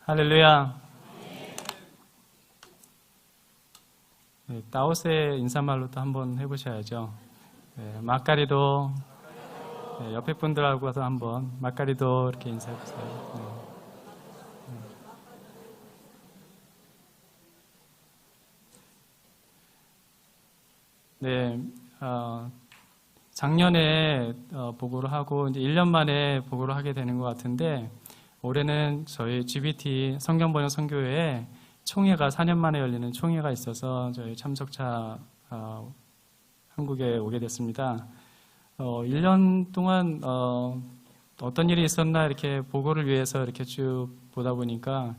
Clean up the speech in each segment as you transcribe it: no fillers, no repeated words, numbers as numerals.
할렐루야. 네, 따오스의 인사말로 또 한번 해보셔야죠. 네, 막가리도. 네, 옆에 분들하고도 한번 막가리도 이렇게 인사해보세요. 네, 작년에 보고를 하고 이제 1년 만에 보고를 하게 되는 것 같은데, 올해는 저희 GBT 성경번역 선교회에 총회가 4년 만에 열리는 총회가 있어서 저희 참석자 한국에 오게 됐습니다. 1년 동안 어떤 일이 있었나 이렇게 보고를 위해서 이렇게 쭉 보다 보니까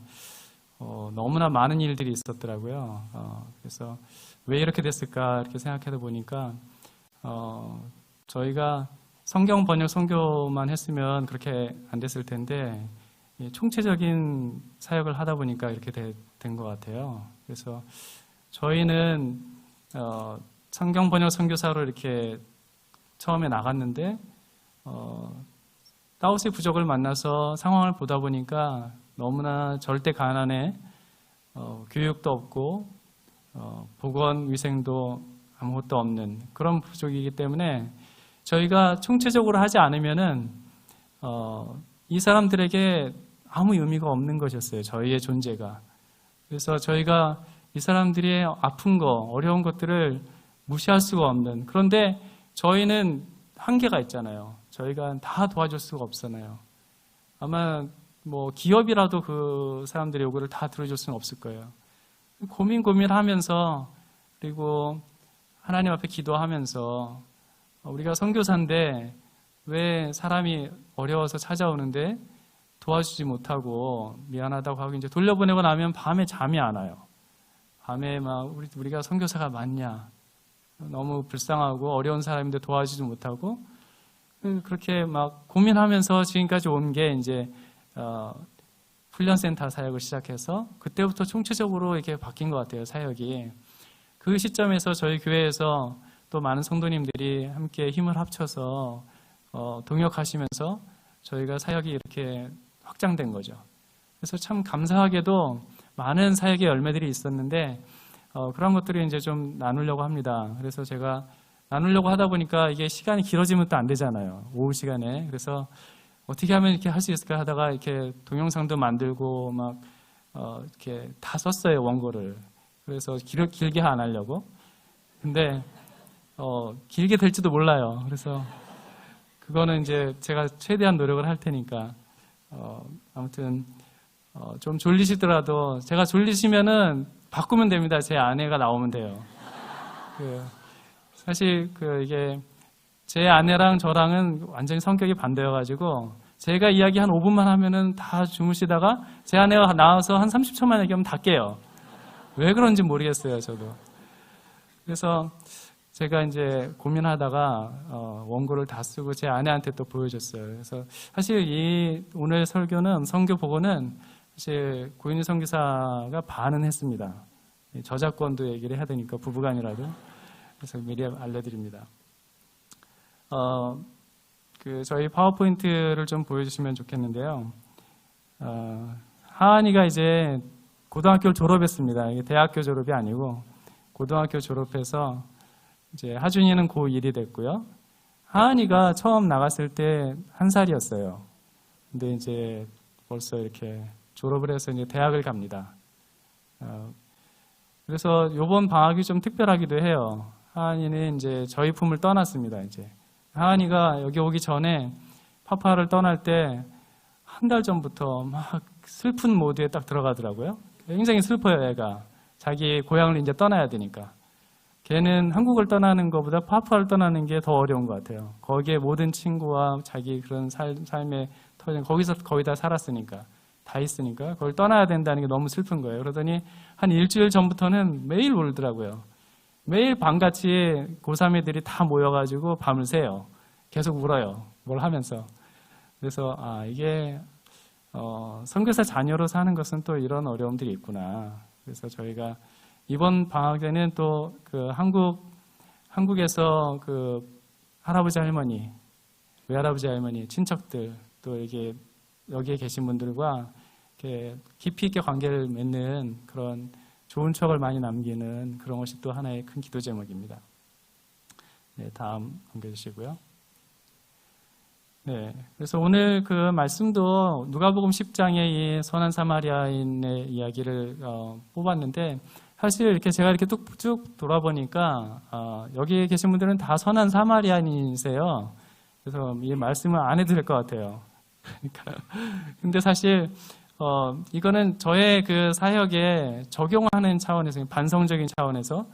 너무나 많은 일들이 있었더라고요. 그래서 왜 이렇게 됐을까 이렇게 생각하다 보니까 저희가 성경 번역 선교만 했으면 그렇게 안 됐을 텐데 총체적인 사역을 하다 보니까 이렇게 된 것 같아요. 그래서 저희는 성경 번역 선교사로 이렇게 처음에 나갔는데 따오스의 부족을 만나서 상황을 보다 보니까 너무나 절대 가난해, 교육도 없고 보건 위생도 아무것도 없는 그런 부족이기 때문에 저희가 총체적으로 하지 않으면은 이 사람들에게 아무 의미가 없는 것이었어요. 저희의 존재가. 그래서 저희가 이 사람들이 아픈 거, 어려운 것들을 무시할 수가 없는, 그런데 저희는 한계가 있잖아요. 저희가 다 도와줄 수가 없잖아요. 아마 뭐 기업이라도 그 사람들의 요구를 다 들어줄 수는 없을 거예요. 고민하면서, 그리고 하나님 앞에 기도하면서 우리가 선교사인데 왜 사람이 어려워서 찾아오는데 도와주지 못하고 미안하다고 하고 이제 돌려보내고 나면 밤에 잠이 안 와요. 밤에 막 우리가 선교사가 맞냐, 너무 불쌍하고 어려운 사람인데 도와주지 못하고, 그렇게 막 고민하면서 지금까지 온 게 이제 훈련센터 사역을 시작해서 그때부터 총체적으로 이렇게 바뀐 것 같아요, 사역이. 그 시점에서 저희 교회에서 또 많은 성도님들이 함께 힘을 합쳐서 동역하시면서 저희가 사역이 이렇게 확장된 거죠. 그래서 참 감사하게도 많은 사역의 열매들이 있었는데 그런 것들을 이제 좀 나누려고 합니다. 그래서 제가 나누려고 하다 보니까 이게 시간이 길어지면 또 안 되잖아요, 오후 시간에. 그래서 어떻게 하면 이렇게 할 수 있을까 하다가 이렇게 동영상도 만들고 막 이렇게 다 썼어요, 원고를. 그래서 길게 안 하려고. 근데 길게 될지도 몰라요. 그래서 그거는 이제 제가 최대한 노력을 할 테니까 아무튼 좀 졸리시더라도, 제가 졸리시면은 바꾸면 됩니다. 제 아내가 나오면 돼요. 사실 이게 제 아내랑 저랑은 완전히 성격이 반대여가지고 제가 이야기 한 5분만 하면은 다 주무시다가 제 아내가 나와서 한 30초만 얘기하면 다 깨요. 왜 그런지 모르겠어요, 저도. 그래서 제가 이제 고민하다가 원고를 다 쓰고 제 아내한테 또 보여줬어요. 그래서 사실 오늘 설교는, 선교 보고는 사실 고인희 선교사가 반은 했습니다. 저작권도 얘기를 해야 되니까, 부부간이라도. 그래서 미리 알려드립니다. 저희 파워포인트를 좀 보여주시면 좋겠는데요. 하은이가 이제 고등학교를 졸업했습니다. 이게 대학교 졸업이 아니고 고등학교 졸업해서 이제 하준이는 고1이 됐고요. 하은이가 처음 나갔을 때 1살이었어요. 근데 이제 벌써 이렇게 졸업을 해서 이제 대학을 갑니다. 그래서 이번 방학이 좀 특별하기도 해요. 하은이는 이제 저희 품을 떠났습니다. 이제 하은이가 여기 오기 전에 파파를 떠날 때 한 달 전부터 막 슬픈 모드에 딱 들어가더라고요. 굉장히 슬퍼요, 애가. 자기 고향을 이제 떠나야 되니까. 걔는 한국을 떠나는 것보다 파푸아를 떠나는 게 더 어려운 것 같아요. 거기에 모든 친구와 자기 그런 삶의 터전, 거기서 거의 다 살았으니까, 다 있으니까 그걸 떠나야 된다는 게 너무 슬픈 거예요. 그러더니 한 일주일 전부터는 매일 울더라고요. 매일 밤같이 고3 애들이 다 모여가지고 밤을 새요. 계속 울어요, 뭘 하면서. 그래서 이게 선교사 자녀로 사는 것은 또 이런 어려움들이 있구나. 그래서 저희가 이번 방학에는 또 한국에서 할아버지 할머니, 외할아버지 할머니, 친척들, 또 여기에 계신 분들과 이렇게 깊이 있게 관계를 맺는 그런 좋은 추억을 많이 남기는 그런 것이 또 하나의 큰 기도 제목입니다. 네, 다음 넘겨주시고요. 네, 그래서 오늘 그 말씀도 누가복음 10장의 이 선한 사마리아인의 이야기를 뽑았는데, 사실 이렇게 제가 이렇게 쭉 돌아보니까 여기 계신 분들은 다 선한 사마리아인이세요. 그래서 이 말씀을 안 해도 될 것 같아요. 그러니까 근데 사실 이거는 저의 그 사역에 적용하는 차원에서, 반성적인 차원에서,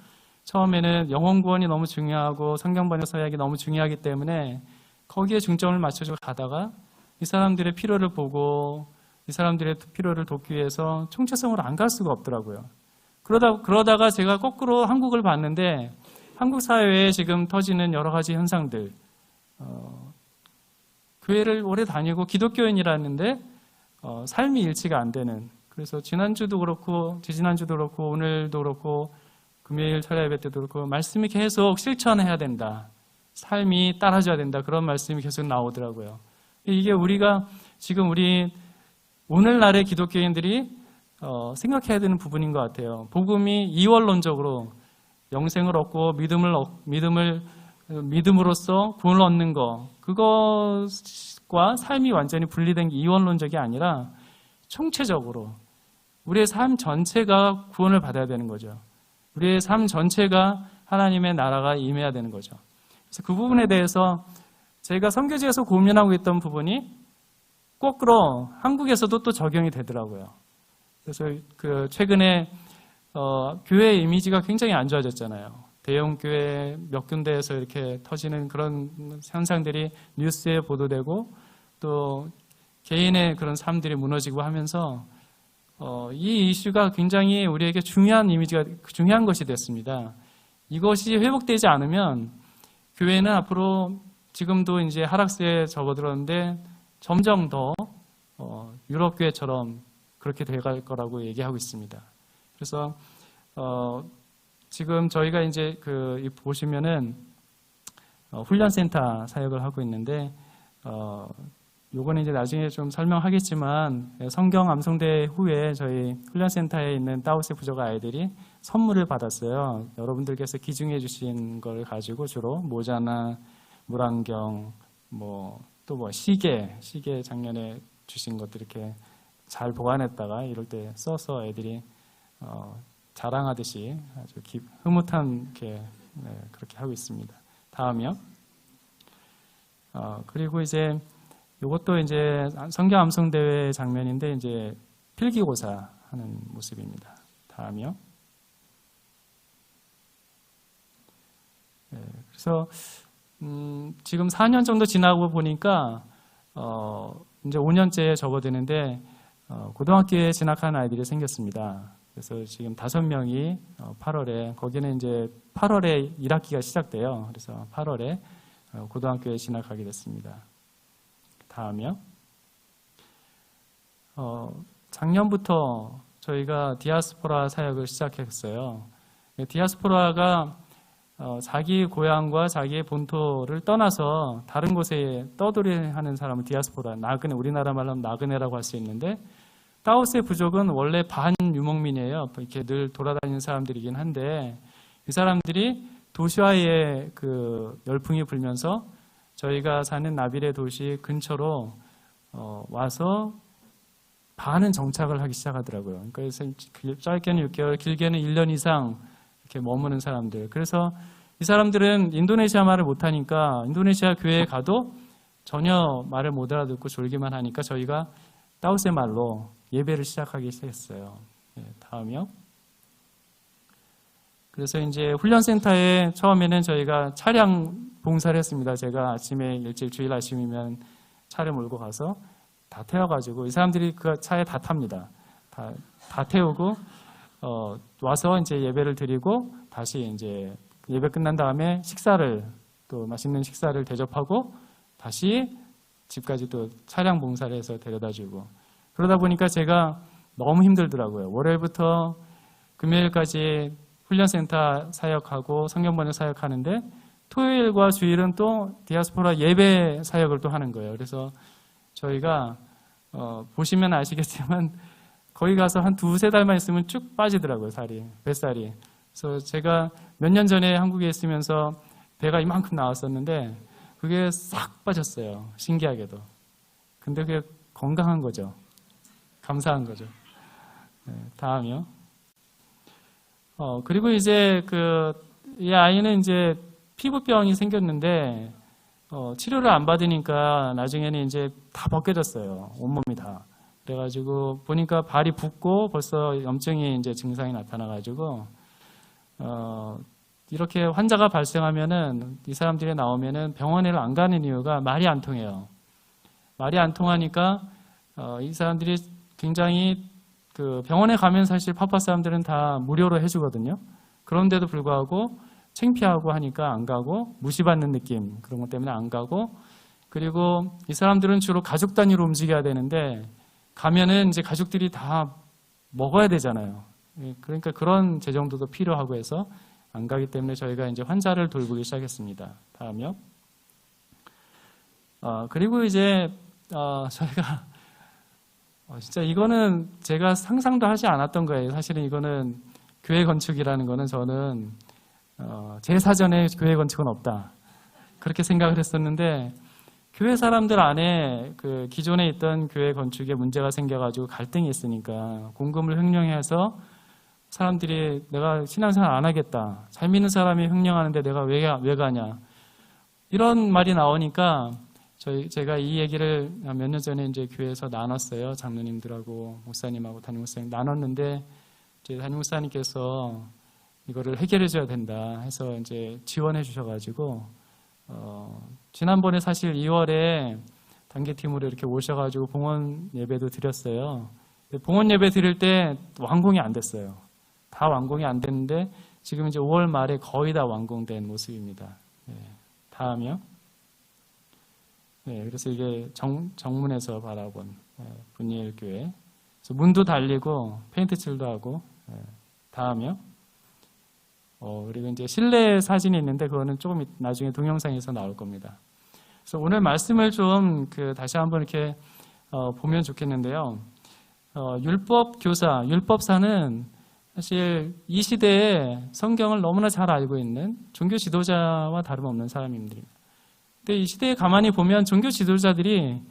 처음에는 영혼 구원이 너무 중요하고 성경 번역 사역이 너무 중요하기 때문에 거기에 중점을 맞춰서 가다가 이 사람들의 필요를 보고 이 사람들의 필요를 돕기 위해서 총체성으로 안 갈 수가 없더라고요. 그러다가 제가 거꾸로 한국을 봤는데, 한국 사회에 지금 터지는 여러 가지 현상들, 교회를 오래 다니고 기독교인이라는데 삶이 일치가 안 되는, 그래서 지난주도 그렇고 지지난주도 그렇고 오늘도 그렇고 금요일 철야 예배 때도 그렇고 말씀이 계속 실천해야 된다, 삶이 따라줘야 된다, 그런 말씀이 계속 나오더라고요. 이게 우리가 지금 우리 오늘날의 기독교인들이 생각해야 되는 부분인 것 같아요. 복음이 이원론적으로 영생을 얻고 믿음으로써 구원을 얻는 것, 그것과 삶이 완전히 분리된 게 이원론적이 아니라 총체적으로 우리의 삶 전체가 구원을 받아야 되는 거죠. 우리의 삶 전체가 하나님의 나라가 임해야 되는 거죠. 그래서 그 부분에 대해서 제가 선교지에서 고민하고 있던 부분이 거꾸로 한국에서도 또 적용이 되더라고요. 그래서 그 최근에 교회 이미지가 굉장히 안 좋아졌잖아요. 대형 교회 몇 군데에서 이렇게 터지는 그런 현상들이 뉴스에 보도되고 또 개인의 그런 삶들이 무너지고 하면서 이 이슈가 굉장히 우리에게 중요한 것이 됐습니다. 이것이 회복되지 않으면 교회는 앞으로 지금도 이제 하락세에 접어들었는데 점점 더 유럽 교회처럼 그렇게 돼갈 거라고 얘기하고 있습니다. 그래서 지금 저희가 이제 보시면은 훈련센터 사역을 하고 있는데 요거는 이제 나중에 좀 설명하겠지만, 성경 암송대 후에 저희 훈련센터에 있는 다우스 부족 아이들이 선물을 받았어요. 여러분들께서 기증해 주신 걸 가지고 주로 모자나 물안경, 시계 작년에 주신 것들 이렇게 잘 보관했다가 이럴 때 써서 애들이 자랑하듯이 아주 흐뭇한 그렇게 하고 있습니다. 다음이요. 그리고 이제 이것도 이제 성경 암송 대회 장면인데 이제 필기고사 하는 모습입니다. 다음이요. 그래서 지금 4년 정도 지나고 보니까 이제 5년째에 접어드는데 고등학교에 진학하는 아이들이 생겼습니다. 그래서 지금 5명이 8월에, 거기는 이제 8월에 1학기가 시작돼요. 그래서 8월에 고등학교에 진학하게 됐습니다. 다음이요. 작년부터 저희가 디아스포라 사역을 시작했어요. 디아스포라가 자기 고향과 자기의 본토를 떠나서 다른 곳에 떠돌이하는 사람을 디아스포라, 나그네, 우리나라 말로 하면 나그네라고 할 수 있는데, 다우스의 부족은 원래 반유목민이에요. 이렇게 늘 돌아다니는 사람들이긴 한데, 이 사람들이 도시화의 열풍이 불면서 저희가 사는 나빌의 도시 근처로 와서 반은 정착을 하기 시작하더라고요. 그래서 짧게는 6개월, 길게는 1년 이상 이렇게 머무는 사람들. 그래서 이 사람들은 인도네시아 말을 못하니까 인도네시아 교회에 가도 전혀 말을 못 알아듣고 졸기만 하니까 저희가 다우스의 말로 예배를 시작하기 시작했어요. 다음이요. 그래서 이제 훈련센터에 처음에는 저희가 차량 봉사를 했습니다. 제가 아침에 일찍 주일 아침이면 차를 몰고 가서 다 태워가지고, 이 사람들이 그 차에 다 탑니다. 다 태우고 와서 이제 예배를 드리고 다시 이제 예배 끝난 다음에 또 맛있는 식사를 대접하고 다시 집까지 또 차량 봉사를 해서 데려다주고, 그러다 보니까 제가 너무 힘들더라고요. 월요일부터 금요일까지 훈련센터 사역하고 성경 번역 사역하는데, 토요일과 주일은 또 디아스포라 예배 사역을 또 하는 거예요. 그래서 저희가 보시면 아시겠지만 거기 가서 한 두세 달만 있으면 쭉 빠지더라고요, 살이, 뱃살이. 그래서 제가 몇 년 전에 한국에 있으면서 배가 이만큼 나왔었는데 그게 싹 빠졌어요. 신기하게도. 근데 그게 건강한 거죠. 감사한 거죠. 네, 다음이요. 그리고 이제 이 아이는 이제 피부병이 생겼는데 치료를 안 받으니까 나중에는 이제 다 벗겨졌어요. 온몸이 다. 그래가지고 보니까 발이 붓고 벌써 염증이 이제 증상이 나타나가지고 이렇게 환자가 발생하면은 이 사람들이 나오면은 병원에 안 가는 이유가 말이 안 통해요. 말이 안 통하니까 이 사람들이 굉장히 병원에 가면 사실 파파 사람들은 다 무료로 해주거든요. 그런데도 불구하고 창피하고 하니까 안 가고 무시받는 느낌 그런 것 때문에 안 가고 그리고 이 사람들은 주로 가족 단위로 움직여야 되는데 가면은 이제 가족들이 다 먹어야 되잖아요. 그러니까 그런 재정도도 필요하고 해서 안 가기 때문에 저희가 이제 환자를 돌보기 시작했습니다. 다음이요. 그리고 이제 저희가 진짜 이거는 제가 상상도 하지 않았던 거예요. 사실은 이거는 교회 건축이라는 거는 저는 제 사전에 교회 건축은 없다. 그렇게 생각을 했었는데 교회 사람들 안에 기존에 있던 교회 건축에 문제가 생겨가지고 갈등이 있으니까 공금을 횡령해서 사람들이 내가 신앙생활 안 하겠다. 잘 믿는 사람이 횡령하는데 내가 왜 가냐. 이런 말이 나오니까 제가 이 얘기를 몇 년 전에 이제 교회에서 나눴어요. 장로님들하고 목사님하고 담임 목사님 나눴는데 이제 담임 목사님께서 이거를 해결해 줘야 된다 해서 이제 지원해 주셔가지고 지난번에 사실 2월에 단계팀으로 이렇게 오셔가지고 봉헌 예배도 드렸어요. 봉헌 예배 드릴 때 완공이 안 됐어요. 다 완공이 안 됐는데 지금 이제 5월 말에 거의 다 완공된 모습입니다. 네. 다음이요. 네, 그래서 이게 정문에서 바라본 분이엘 교회. 그래서 문도 달리고 페인트 칠도 하고. 네. 다음이요. 그리고 이제 실내 사진이 있는데 그거는 조금 나중에 동영상에서 나올 겁니다. 그래서 오늘 말씀을 좀 다시 한번 이렇게 보면 좋겠는데요. 율법 교사, 율법사는 사실 이 시대에 성경을 너무나 잘 알고 있는 종교 지도자와 다름없는 사람입니다. 근데 이 시대에 가만히 보면 종교 지도자들이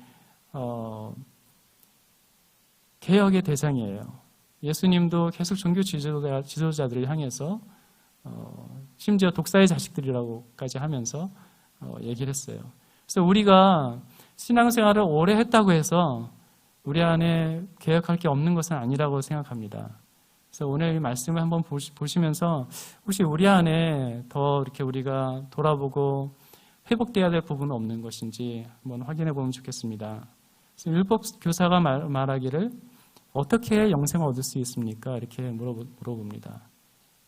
개혁의 대상이에요. 예수님도 계속 종교 지도자들을 향해서 심지어 독사의 자식들이라고까지 하면서 얘기를 했어요. 그래서 우리가 신앙생활을 오래 했다고 해서 우리 안에 개혁할 게 없는 것은 아니라고 생각합니다. 그래서 오늘 이 말씀을 한번 보시면서 혹시 우리 안에 더 이렇게 우리가 돌아보고 회복돼야 될 부분은 없는 것인지 한번 확인해 보면 좋겠습니다. 그래서 율법 교사가 말하기를 어떻게 영생을 얻을 수 있습니까? 이렇게 물어봅니다.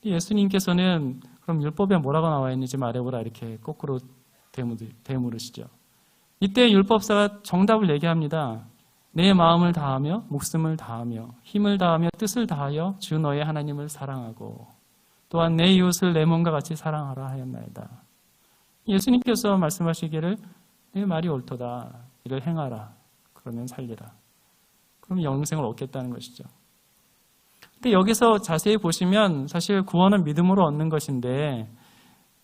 예수님께서는 그럼 율법에 뭐라고 나와 있는지 말해보라 이렇게 거꾸로 되물으시죠. 이때 율법사가 정답을 얘기합니다. 내 마음을 다하며 목숨을 다하며 힘을 다하며 뜻을 다하여 주 너의 하나님을 사랑하고 또한 내 이웃을 내 몸과 같이 사랑하라 하였나이다. 예수님께서 말씀하시기를 내 말이 옳도다. 이를 행하라. 그러면 살리라. 그럼 영생을 얻겠다는 것이죠. 근데 여기서 자세히 보시면 사실 구원은 믿음으로 얻는 것인데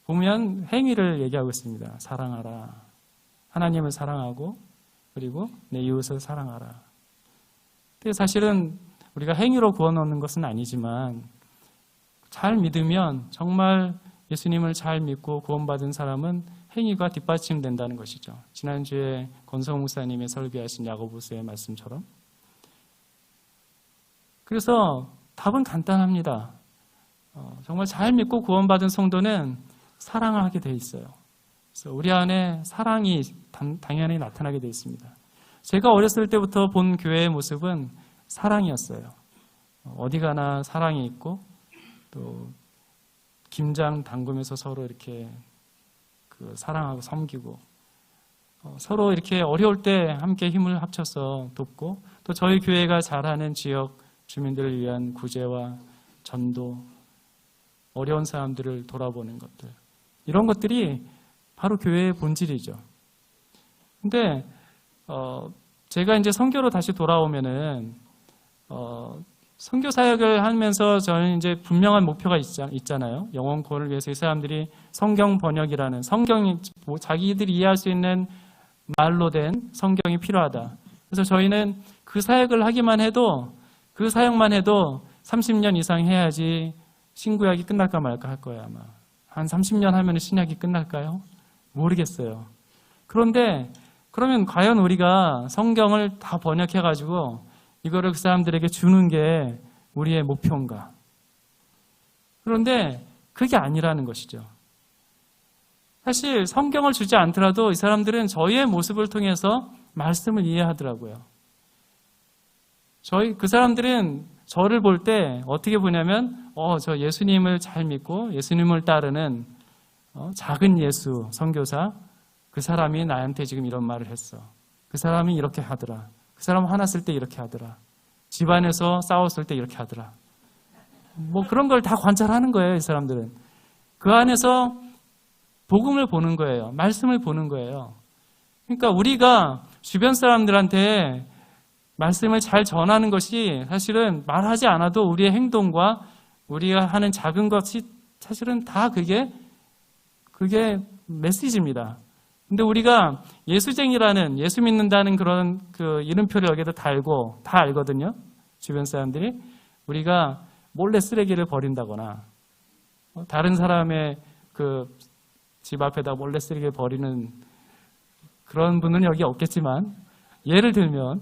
보면 행위를 얘기하고 있습니다. 사랑하라. 하나님을 사랑하고 그리고 내 이웃을 사랑하라. 근데 사실은 우리가 행위로 구원 얻는 것은 아니지만 잘 믿으면 정말 예수님을 잘 믿고 구원받은 사람은 행위가 뒷받침된다는 것이죠. 지난주에 권성 목사님이 설교하신 야고보서의 말씀처럼. 그래서 답은 간단합니다. 정말 잘 믿고 구원받은 성도는 사랑을 하게 돼 있어요. 그래서 우리 안에 사랑이 당연히 나타나게 돼 있습니다. 제가 어렸을 때부터 본 교회의 모습은 사랑이었어요. 어디 가나 사랑이 있고 또 김장 담그면서 서로 이렇게 사랑하고 섬기고 서로 이렇게 어려울 때 함께 힘을 합쳐서 돕고 또 저희 교회가 잘하는 지역 주민들을 위한 구제와 전도, 어려운 사람들을 돌아보는 것들 이런 것들이 바로 교회의 본질이죠. 근데 제가 이제 선교로 다시 돌아오면은 선교 사역을 하면서 저는 이제 분명한 목표가 있잖아요. 영혼 구원을 위해서 이 사람들이 성경 번역이라는 성경이 자기들이 이해할 수 있는 말로 된 성경이 필요하다. 그래서 저희는 그 사역을 하기만 해도 그 사역만 해도 30년 이상 해야지 신구약이 끝날까 말까 할 거예요. 아마 한 30년 하면 신약이 끝날까요? 모르겠어요. 그런데 그러면 과연 우리가 성경을 다 번역해가지고 이거를 그 사람들에게 주는 게 우리의 목표인가? 그런데 그게 아니라는 것이죠. 사실 성경을 주지 않더라도 이 사람들은 저희의 모습을 통해서 말씀을 이해하더라고요. 그 사람들은 저를 볼 때 어떻게 보냐면, 저 예수님을 잘 믿고 예수님을 따르는 작은 예수 선교사, 그 사람이 나한테 지금 이런 말을 했어. 그 사람이 이렇게 하더라. 그 사람 화났을 때 이렇게 하더라. 집안에서 싸웠을 때 이렇게 하더라. 뭐 그런 걸 다 관찰하는 거예요, 이 사람들은. 그 안에서 복음을 보는 거예요. 말씀을 보는 거예요. 그러니까 우리가 주변 사람들한테 말씀을 잘 전하는 것이 사실은 말하지 않아도 우리의 행동과 우리가 하는 작은 것이 사실은 다 그게 메시지입니다. 근데 우리가 예수쟁이라는, 예수 믿는다는 그런 그 이름표를 여기다 달고 다 알거든요. 주변 사람들이. 우리가 몰래 쓰레기를 버린다거나 다른 사람의 그 집 앞에다 몰래 쓰레기를 버리는 그런 분은 여기 없겠지만, 예를 들면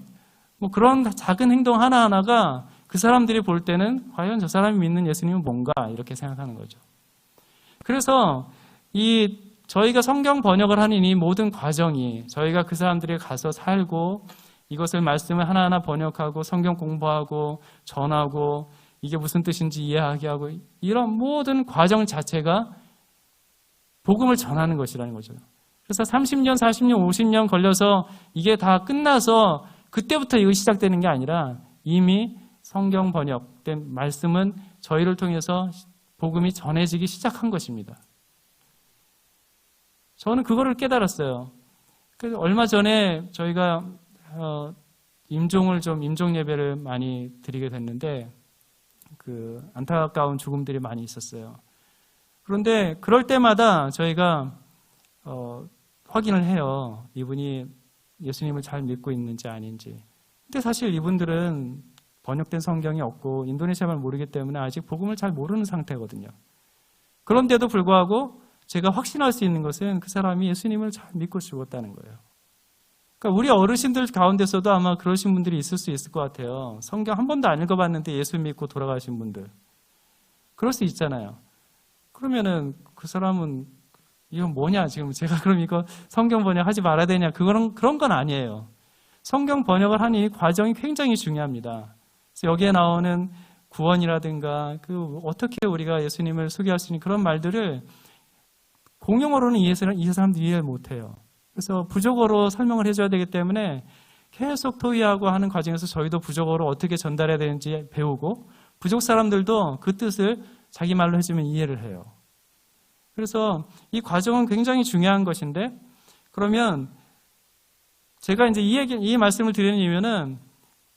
뭐 그런 작은 행동 하나하나가 그 사람들이 볼 때는 과연 저 사람이 믿는 예수님은 뭔가 이렇게 생각하는 거죠. 그래서 저희가 성경 번역을 하는 이 모든 과정이 저희가 그 사람들이 가서 살고 이것을 말씀을 하나하나 번역하고 성경 공부하고 전하고 이게 무슨 뜻인지 이해하게 하고 이런 모든 과정 자체가 복음을 전하는 것이라는 거죠. 그래서 30년, 40년, 50년 걸려서 이게 다 끝나서 그때부터 이거 시작되는 게 아니라 이미 성경 번역된 말씀은 저희를 통해서 복음이 전해지기 시작한 것입니다. 저는 그거를 깨달았어요. 얼마 전에 저희가 임종 예배를 많이 드리게 됐는데 그 안타까운 죽음들이 많이 있었어요. 그런데 그럴 때마다 저희가 확인을 해요. 이분이 예수님을 잘 믿고 있는지 아닌지. 근데 사실 이분들은 번역된 성경이 없고 인도네시아말 모르기 때문에 아직 복음을 잘 모르는 상태거든요. 그런데도 불구하고 제가 확신할 수 있는 것은 그 사람이 예수님을 잘 믿고 죽었다는 거예요. 그러니까 우리 어르신들 가운데서도 아마 그러신 분들이 있을 수 있을 것 같아요. 성경 한 번도 안 읽어봤는데 예수 믿고 돌아가신 분들. 그럴 수 있잖아요. 그러면은 그 사람은 이건 뭐냐 지금 제가 그럼 이거 성경 번역하지 말아야 되냐 그런 건 아니에요. 성경 번역을 하는 이 과정이 굉장히 중요합니다. 그래서 여기에 나오는 구원이라든가 어떻게 우리가 예수님을 소개할 수 있는 그런 말들을 공용어로는 이 사람들이 이해를 못해요. 그래서 부족어로 설명을 해줘야 되기 때문에 계속 토의하고 하는 과정에서 저희도 부족어로 어떻게 전달해야 되는지 배우고 부족 사람들도 그 뜻을 자기 말로 해주면 이해를 해요. 그래서 이 과정은 굉장히 중요한 것인데 그러면 제가 이제 이 말씀을 드리는 이유는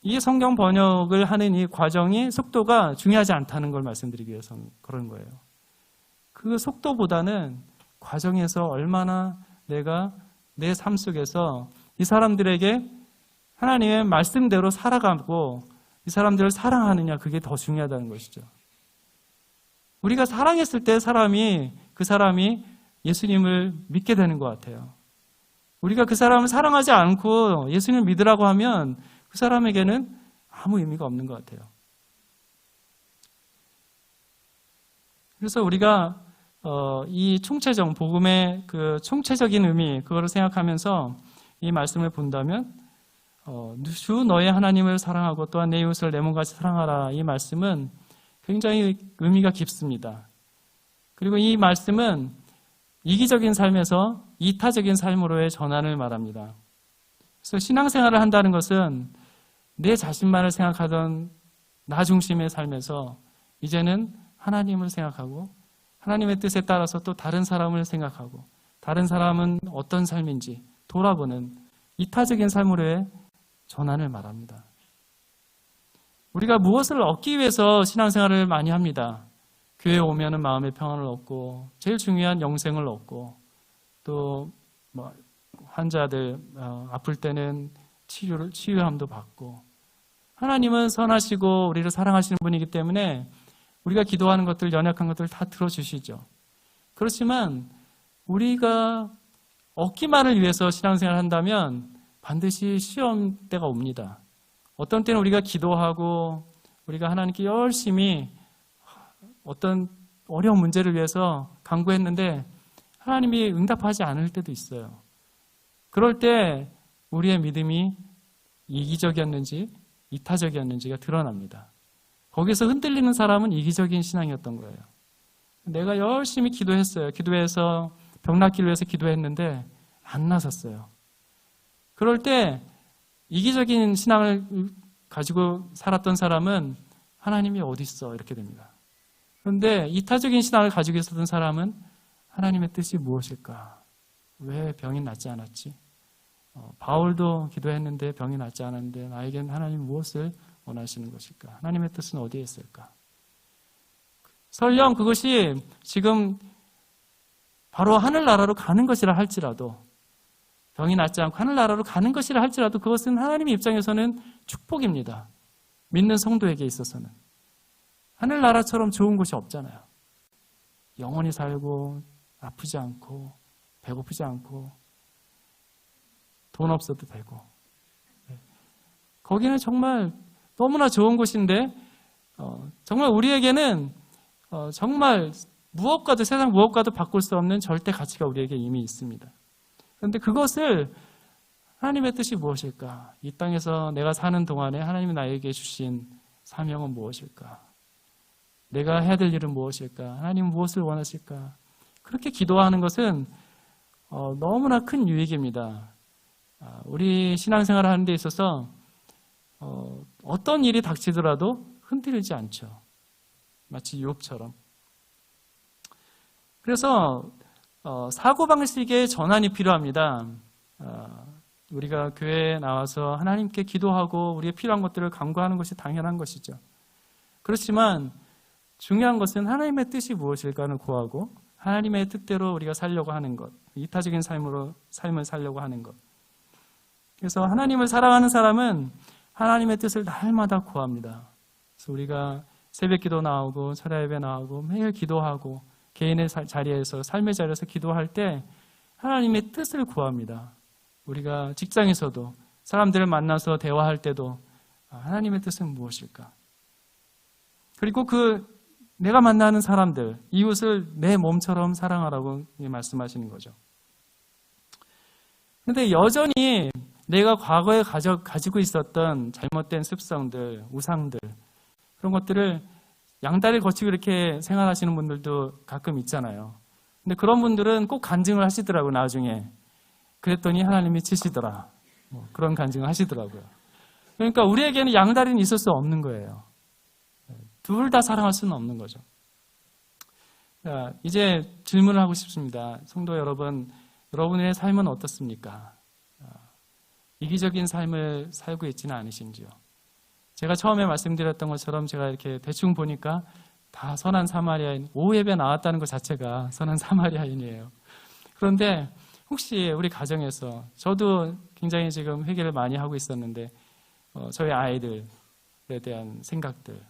이 성경 번역을 하는 이 과정이 속도가 중요하지 않다는 걸 말씀드리기 위해서 그런 거예요. 그 속도보다는 과정에서 얼마나 내가 내 삶 속에서 이 사람들에게 하나님의 말씀대로 살아가고 이 사람들을 사랑하느냐 그게 더 중요하다는 것이죠. 우리가 사랑했을 때 그 사람이 예수님을 믿게 되는 것 같아요. 우리가 그 사람을 사랑하지 않고 예수님을 믿으라고 하면 그 사람에게는 아무 의미가 없는 것 같아요. 그래서 우리가 이 복음의 그 총체적인 의미, 그거를 생각하면서 이 말씀을 본다면, 주 너의 하나님을 사랑하고 또한 내 이웃을 내 몸같이 사랑하라. 이 말씀은 굉장히 의미가 깊습니다. 그리고 이 말씀은 이기적인 삶에서 이타적인 삶으로의 전환을 말합니다. 그래서 신앙생활을 한다는 것은 내 자신만을 생각하던 나 중심의 삶에서 이제는 하나님을 생각하고 하나님의 뜻에 따라서 또 다른 사람을 생각하고 다른 사람은 어떤 삶인지 돌아보는 이타적인 삶으로의 전환을 말합니다. 우리가 무엇을 얻기 위해서 신앙생활을 많이 합니다. 교회에 오면은 마음의 평안을 얻고, 제일 중요한 영생을 얻고, 또 뭐 환자들 아플 때는 치유함도 받고, 하나님은 선하시고 우리를 사랑하시는 분이기 때문에 우리가 기도하는 것들, 연약한 것들 다 들어주시죠. 그렇지만 우리가 얻기만을 위해서 신앙생활을 한다면 반드시 시험 때가 옵니다. 어떤 때는 우리가 기도하고 우리가 하나님께 열심히 어떤 어려운 문제를 위해서 간구했는데 하나님이 응답하지 않을 때도 있어요. 그럴 때 우리의 믿음이 이기적이었는지 이타적이었는지가 드러납니다. 거기서 흔들리는 사람은 이기적인 신앙이었던 거예요. 내가 열심히 기도했어요. 기도해서 병 낫기를 위해서 기도했는데 안 나섰어요. 그럴 때 이기적인 신앙을 가지고 살았던 사람은 하나님이 어디 있어? 이렇게 됩니다. 그런데 이타적인 신앙을 가지고 있었던 사람은 하나님의 뜻이 무엇일까? 왜 병이 낫지 않았지? 바울도 기도했는데 병이 낫지 않았는데 나에겐 하나님 무엇을 원하시는 것일까? 하나님의 뜻은 어디에 있을까? 설령 그것이 지금 바로 하늘나라로 가는 것이라 할지라도, 병이 낫지 않고 하늘나라로 가는 것이라 할지라도 그것은 하나님의 입장에서는 축복입니다. 믿는 성도에게 있어서는. 하늘나라처럼 좋은 곳이 없잖아요. 영원히 살고 아프지 않고 배고프지 않고 돈 없어도 되고, 거기는 정말 너무나 좋은 곳인데 정말 우리에게는 정말 무엇과도, 세상 무엇과도 바꿀 수 없는 절대 가치가 우리에게 이미 있습니다. 그런데 그것을 하나님의 뜻이 무엇일까? 이 땅에서 내가 사는 동안에 하나님이 나에게 주신 사명은 무엇일까? 내가 해야 될 일은 무엇일까? 하나님은 무엇을 원하실까? 그렇게 기도하는 것은 너무나 큰 유익입니다. 우리 신앙생활을 하는 데 있어서 어떤 일이 닥치더라도 흔들리지 않죠. 마치 유업처럼. 그래서 사고방식의 전환이 필요합니다. 우리가 교회에 나와서 하나님께 기도하고 우리의 필요한 것들을 간구하는 것이 당연한 것이죠. 그렇지만 중요한 것은 하나님의 뜻이 무엇일까를 구하고 하나님의 뜻대로 우리가 살려고 하는 것, 이타적인 삶을 살려고 하는 것. 그래서 하나님을 사랑하는 사람은 하나님의 뜻을 날마다 구합니다. 그래서 우리가 새벽기도 나오고 철야 예배 나오고 매일 기도하고 개인의 자리에서, 삶의 자리에서 기도할 때 하나님의 뜻을 구합니다. 우리가 직장에서도 사람들을 만나서 대화할 때도 하나님의 뜻은 무엇일까? 그리고 내가 만나는 사람들, 이웃을 내 몸처럼 사랑하라고 말씀하시는 거죠. 그런데 여전히 내가 과거에 가지고 있었던 잘못된 습성들, 우상들, 그런 것들을 양다리를 거치고 이렇게 생활하시는 분들도 가끔 있잖아요. 근데 그런 분들은 꼭 간증을 하시더라고요, 나중에. 그랬더니 하나님이 치시더라. 그런 간증을 하시더라고요. 그러니까 우리에게는 양다리는 있을 수 없는 거예요. 둘 다 사랑할 수는 없는 거죠. 자, 이제 질문을 하고 싶습니다. 성도 여러분, 여러분의 삶은 어떻습니까? 이기적인 삶을 살고 있지는 않으신지요? 제가 처음에 말씀드렸던 것처럼 제가 이렇게 대충 보니까 다 선한 사마리아인, 오후 예배 나왔다는 것 자체가 선한 사마리아인이에요. 그런데 혹시 우리 가정에서, 저도 굉장히 지금 회개를 많이 하고 있었는데 저희 아이들에 대한 생각들,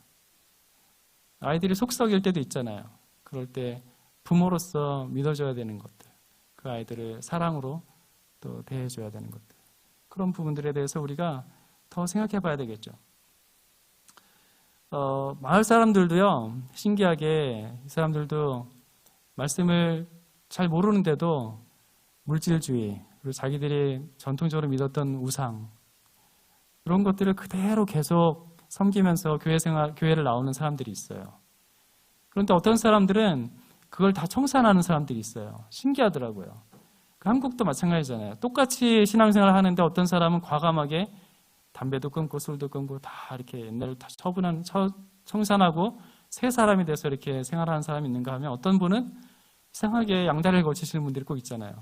아이들이 속 썩일 때도 있잖아요. 그럴 때 부모로서 믿어줘야 되는 것들, 그 아이들을 사랑으로 또 대해줘야 되는 것들, 그런 부분들에 대해서 우리가 더 생각해 봐야 되겠죠. 마을 사람들도요, 신기하게 이 사람들도 말씀을 잘 모르는데도 물질주의, 그리고 자기들이 전통적으로 믿었던 우상, 그런 것들을 그대로 계속 섬기면서 교회를 나오는 사람들이 있어요. 그런데 어떤 사람들은 그걸 다 청산하는 사람들이 있어요. 신기하더라고요. 한국도 마찬가지잖아요. 똑같이 신앙생활을 하는데 어떤 사람은 과감하게 담배도 끊고 술도 끊고 다 이렇게 옛날을 다 청산하고 새 사람이 돼서 이렇게 생활하는 사람이 있는가 하면, 어떤 분은 이상하게 양다리를 거치시는 분들이 꼭 있잖아요.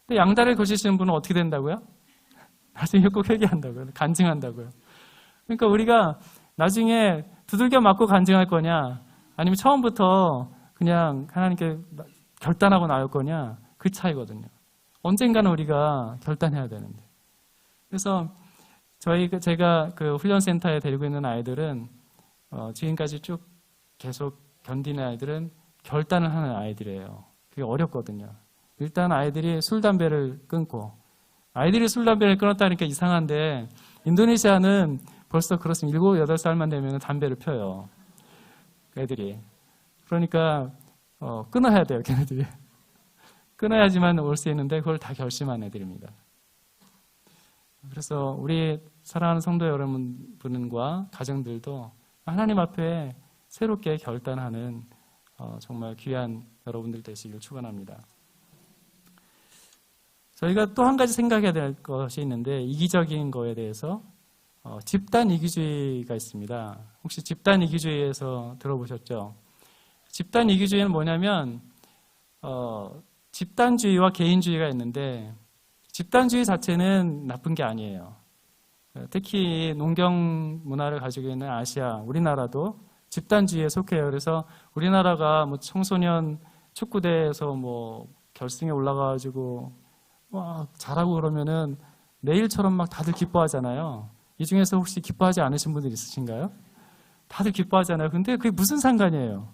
근데 양다리를 거치시는 분은 어떻게 된다고요? 나중에 꼭 회개한다고요. 간증한다고요. 그러니까 우리가 나중에 두들겨 맞고 간증할 거냐, 아니면 처음부터 그냥 하나님께 결단하고 나올 거냐, 그 차이거든요. 언젠가는 우리가 결단해야 되는데. 그래서 제가 그 훈련센터에 데리고 있는 아이들은 지금까지 쭉 계속 견디는 아이들은 결단을 하는 아이들이에요. 그게 어렵거든요. 일단 아이들이 술, 담배를 끊고, 아이들이 술, 담배를 끊었다니까 이상한데 인도네시아는 벌써 그렇습니다. 7, 8살만 되면 담배를 펴요. 애들이. 그러니까 끊어야 돼요, 걔네들이. 끊어야지만 올 수 있는데 그걸 다 결심한 애들입니다. 그래서 우리 사랑하는 성도 여러분과 가정들도 하나님 앞에 새롭게 결단하는 정말 귀한 여러분들 되시길 축원합니다. 저희가 또 한 가지 생각해야 될 것이 있는데, 이기적인 거에 대해서 집단 이기주의가 있습니다. 혹시 집단 이기주의에서 들어보셨죠? 집단 이기주의는 뭐냐면 집단주의와 개인주의가 있는데, 집단주의 자체는 나쁜 게 아니에요. 특히 농경 문화를 가지고 있는 아시아, 우리나라도 집단주의에 속해요. 그래서 우리나라가 뭐 청소년 축구대회에서 뭐 결승에 올라가가지고 막 잘하고 그러면은 내일처럼 막 다들 기뻐하잖아요. 이 중에서 혹시 기뻐하지 않으신 분들 있으신가요? 다들 기뻐하잖아요. 근데 그게 무슨 상관이에요?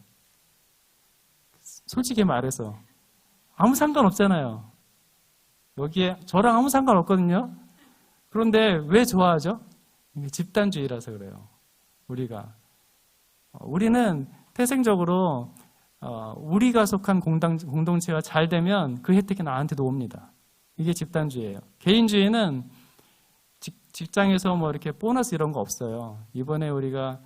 솔직히 말해서 아무 상관 없잖아요. 여기에 저랑 아무 상관 없거든요. 그런데 왜 좋아하죠? 집단주의라서 그래요. 우리는 태생적으로 우리가 속한 공동체가 잘 되면 그 혜택이 나한테도 옵니다. 이게 집단주의예요. 개인주의는 직장에서 뭐 이렇게 보너스 이런 거 없어요. 이번에 우리가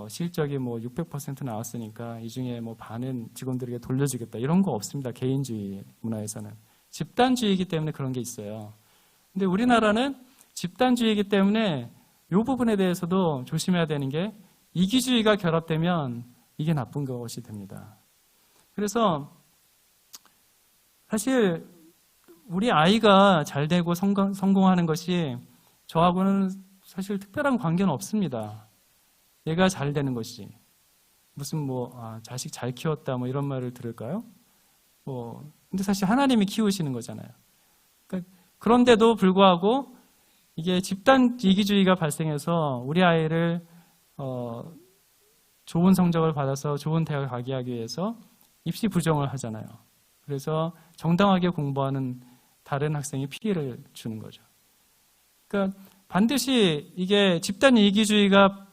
실적이 뭐 600% 나왔으니까 이 중에 뭐 반은 직원들에게 돌려주겠다, 이런 거 없습니다. 개인주의 문화에서는. 집단주의이기 때문에 그런 게 있어요. 근데 우리나라는 집단주의이기 때문에 이 부분에 대해서도 조심해야 되는 게, 이기주의가 결합되면 이게 나쁜 것이 됩니다. 그래서 사실 우리 아이가 잘 되고 성공하는 것이 저하고는 사실 특별한 관계는 없습니다. 얘가 잘 되는 것이 무슨 자식 잘 키웠다 뭐 이런 말을 들을까요? 근데 사실 하나님이 키우시는 거잖아요. 그런데도 불구하고 이게 집단 이기주의가 발생해서 우리 아이를 좋은 성적을 받아서 좋은 대학을 가게 하기 위해서 입시 부정을 하잖아요. 그래서 정당하게 공부하는 다른 학생이 피해를 주는 거죠. 그러니까 반드시 이게 집단 이기주의가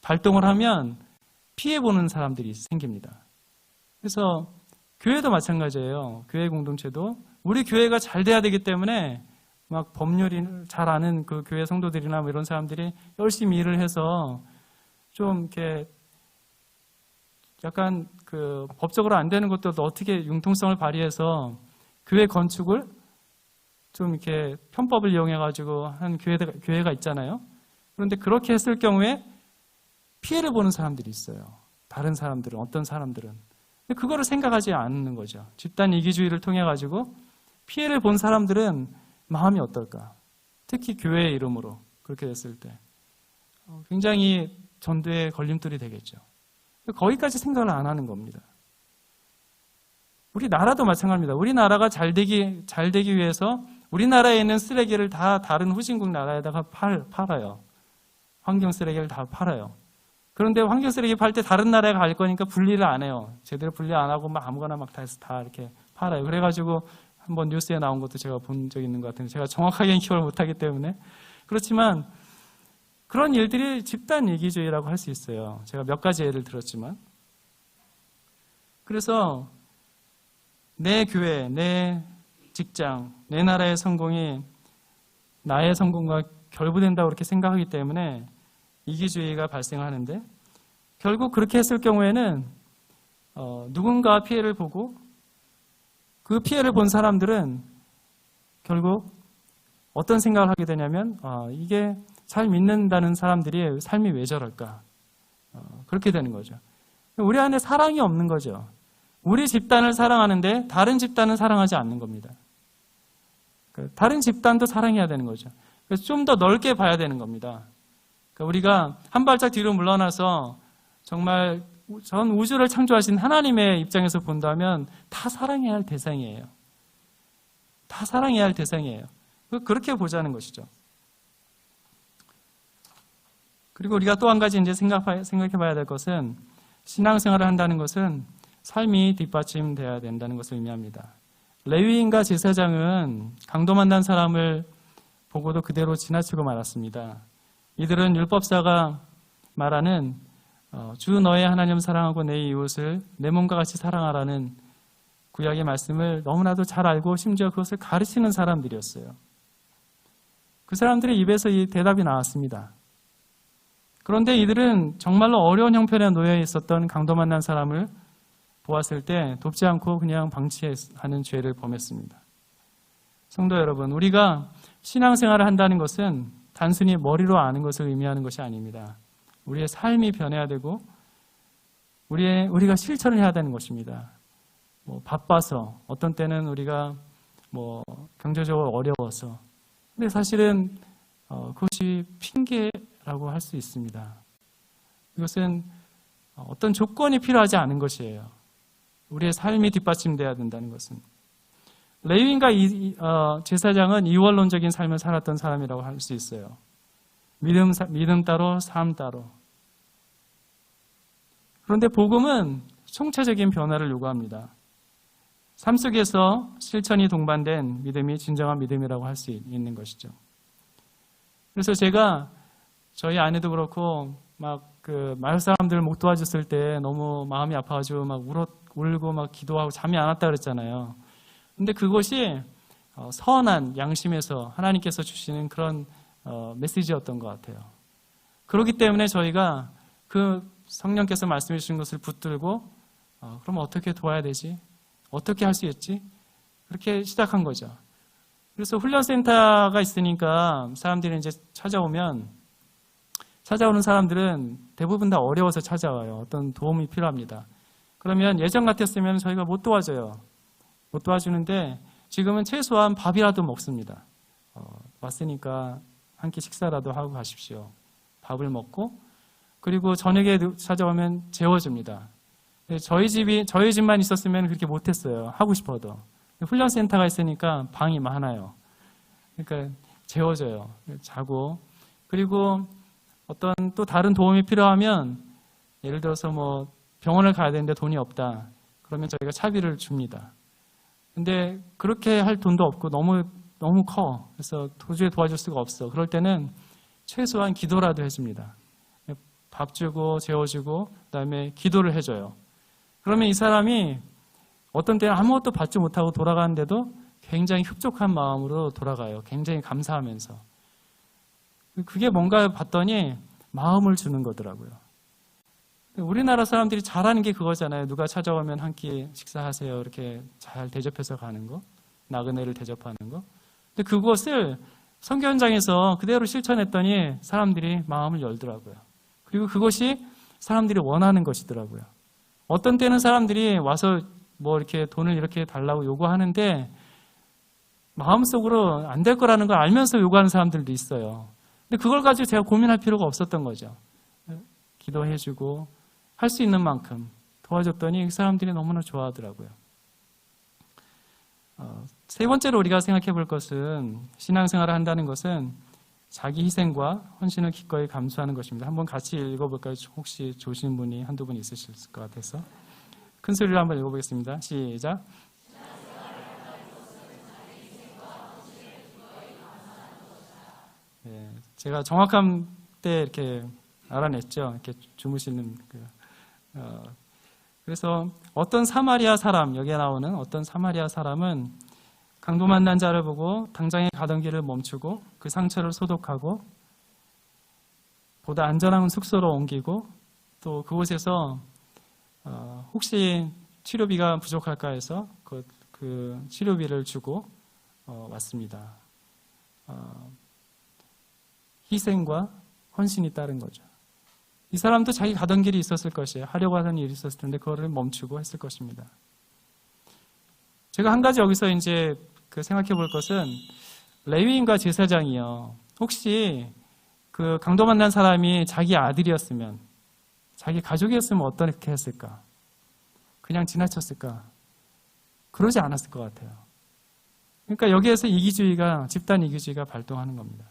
발동을 하면 피해보는 사람들이 생깁니다. 그래서 교회도 마찬가지예요. 교회 공동체도 우리 교회가 잘 돼야 되기 때문에 막 법률을 잘 아는 그 교회 성도들이나 뭐 이런 사람들이 열심히 일을 해서 좀 이렇게 약간 그 법적으로 안 되는 것도 어떻게 융통성을 발휘해서 교회 건축을 좀 이렇게 편법을 이용해가지고 한 교회가 있잖아요. 그런데 그렇게 했을 경우에 피해를 보는 사람들이 있어요. 다른 사람들은, 어떤 사람들은. 근데 그거를 생각하지 않는 거죠. 집단 이기주의를 통해가지고 피해를 본 사람들은 마음이 어떨까? 특히 교회의 이름으로 그렇게 됐을 때 굉장히 전도에 걸림돌이 되겠죠. 거기까지 생각을 안 하는 겁니다. 우리나라도 마찬가지입니다. 우리나라가 잘 되기 위해서 우리나라에 있는 쓰레기를 다 다른 후진국 나라에다가 팔아요. 환경 쓰레기를 다 팔아요. 그런데 환경 쓰레기 팔 때 다른 나라에 갈 거니까 분리를 안 해요. 제대로 분리 안 하고 막 아무거나 막 다 이렇게 팔아요. 그래가지고 한번 뉴스에 나온 것도 제가 본 적이 있는 것 같은데, 제가 정확하게 기억을 못하기 때문에. 그렇지만 그런 일들이 집단 이기주의라고 할 수 있어요. 제가 몇 가지 예를 들었지만. 그래서 내 교회, 내 직장, 내 나라의 성공이 나의 성공과 결부된다고 그렇게 생각하기 때문에 이기주의가 발생하는데, 결국 그렇게 했을 경우에는 누군가 피해를 보고 그 피해를 본 사람들은 결국 어떤 생각을 하게 되냐면, 이게 잘 믿는다는 사람들이 삶이 왜 저럴까? 그렇게 되는 거죠. 우리 안에 사랑이 없는 거죠. 우리 집단을 사랑하는데 다른 집단은 사랑하지 않는 겁니다. 다른 집단도 사랑해야 되는 거죠. 그래서 좀 더 넓게 봐야 되는 겁니다. 그러니까 우리가 한 발짝 뒤로 물러나서 정말 전 우주를 창조하신 하나님의 입장에서 본다면 다 사랑해야 할 대상이에요. 다 사랑해야 할 대상이에요. 그렇게 보자는 것이죠. 그리고 우리가 또 한 가지 이제 생각해 봐야 될 것은 신앙생활을 한다는 것은 삶이 뒷받침되어야 된다는 것을 의미합니다. 레위인과 제사장은 강도 만난 사람을 보고도 그대로 지나치고 말았습니다. 이들은 율법사가 말하는 주 너의 하나님 사랑하고 내 이웃을 내 몸과 같이 사랑하라는 구약의 말씀을 너무나도 잘 알고 심지어 그것을 가르치는 사람들이었어요. 그 사람들의 입에서 이 대답이 나왔습니다. 그런데 이들은 정말로 어려운 형편에 놓여 있었던 강도 만난 사람을 보았을 때 돕지 않고 그냥 방치하는 죄를 범했습니다. 성도 여러분, 우리가 신앙생활을 한다는 것은 단순히 머리로 아는 것을 의미하는 것이 아닙니다. 우리의 삶이 변해야 되고 우리가 실천을 해야 되는 것입니다. 바빠서, 어떤 때는 우리가 경제적으로 어려워서, 근데 사실은 그것이 핑계라고 할 수 있습니다. 이것은 어떤 조건이 필요하지 않은 것이에요. 우리의 삶이 뒷받침돼야 된다는 것은. 레위인과 제사장은 이원론적인 삶을 살았던 사람이라고 할 수 있어요. 믿음 따로, 삶 따로. 그런데 복음은 총체적인 변화를 요구합니다. 삶 속에서 실천이 동반된 믿음이 진정한 믿음이라고 할 수 있는 것이죠. 그래서 제가 저희 아내도 그렇고 마을 사람들 못 도와줬을 때 너무 마음이 아파가지고 울고 기도하고 잠이 안 왔다 그랬잖아요. 근데 그것이 선한 양심에서 하나님께서 주시는 그런 메시지였던 것 같아요. 그렇기 때문에 저희가 그 성령께서 말씀해 주신 것을 붙들고 그럼 어떻게 도와야 되지? 어떻게 할 수 있지? 그렇게 시작한 거죠. 그래서 훈련센터가 있으니까 사람들이 이제 찾아오는 사람들은 대부분 다 어려워서 찾아와요. 어떤 도움이 필요합니다. 그러면 예전 같았으면 저희가 못 도와줘요. 못 도와주는데 지금은 최소한 밥이라도 먹습니다. 왔으니까 한 끼 식사라도 하고 가십시오. 밥을 먹고 그리고 저녁에 찾아오면 재워줍니다. 저희 집만 있었으면 그렇게 못했어요. 하고 싶어도. 훈련센터가 있으니까 방이 많아요. 그러니까 재워줘요. 자고. 그리고 어떤 또 다른 도움이 필요하면 예를 들어서 병원을 가야 되는데 돈이 없다. 그러면 저희가 차비를 줍니다. 근데 그렇게 할 돈도 없고 너무 커. 그래서 도저히 도와줄 수가 없어. 그럴 때는 최소한 기도라도 해줍니다. 밥 주고 재워주고 그다음에 기도를 해줘요. 그러면 이 사람이 어떤 때는 아무것도 받지 못하고 돌아가는데도 굉장히 흡족한 마음으로 돌아가요. 굉장히 감사하면서. 그게 뭔가 봤더니 마음을 주는 거더라고요. 우리나라 사람들이 잘하는 게 그거잖아요. 누가 찾아오면 한 끼 식사하세요. 이렇게 잘 대접해서 가는 거. 나그네를 대접하는 거. 근데 그것을 선교 현장에서 그대로 실천했더니 사람들이 마음을 열더라고요. 그리고 그것이 사람들이 원하는 것이더라고요. 어떤 때는 사람들이 와서 이렇게 돈을 이렇게 달라고 요구하는데 마음속으로 안 될 거라는 걸 알면서 요구하는 사람들도 있어요. 근데 그걸 가지고 제가 고민할 필요가 없었던 거죠. 기도해주고 할 수 있는 만큼 도와줬더니 그 사람들이 너무나 좋아하더라고요. 세 번째로 우리가 생각해 볼 것은 신앙생활을 한다는 것은 자기 희생과 헌신을 기꺼이 감수하는 것입니다. 한번 같이 읽어볼까요? 혹시 조신 분이 한두 분 있으실 것 같아서. 큰 소리로 한번 읽어보겠습니다. 시작. 네, 제가 정확한 때 이렇게 알아냈죠. 이렇게 주무시는 그래서 어떤 사마리아 사람, 여기에 나오는 어떤 사마리아 사람은 강도 만난 자를 보고 당장에 가던 길을 멈추고 그 상처를 소독하고 보다 안전한 숙소로 옮기고 또 그곳에서 혹시 치료비가 부족할까 해서 그 치료비를 주고 왔습니다. 희생과 헌신이 따른 거죠. 이 사람도 자기 가던 길이 있었을 것이에요. 하려고 하던 일이 있었을 텐데 그거를 멈추고 했을 것입니다. 제가 한 가지 여기서 이제 생각해 볼 것은 레위인과 제사장이요. 혹시 그 강도 만난 사람이 자기 아들이었으면, 자기 가족이었으면 어떻게 했을까? 그냥 지나쳤을까? 그러지 않았을 것 같아요. 그러니까 여기에서 이기주의가, 집단 이기주의가 발동하는 겁니다.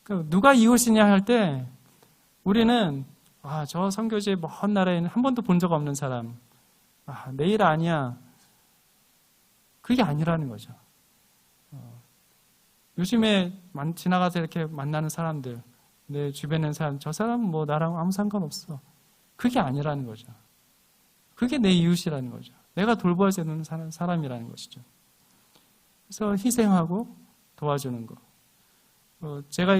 그러니까 누가 이웃이냐 할 때 우리는 저 선교지의 먼 나라에는 한 번도 본 적 없는 사람, 내 일 아니야. 그게 아니라는 거죠. 요즘에 지나가서 이렇게 만나는 사람들, 내 주변에 있는 사람, 저 사람은 뭐 나랑 아무 상관없어. 그게 아니라는 거죠. 그게 내 이웃이라는 거죠. 내가 돌봐야 되는 사람이라는 것이죠. 그래서 희생하고 도와주는 거. 제가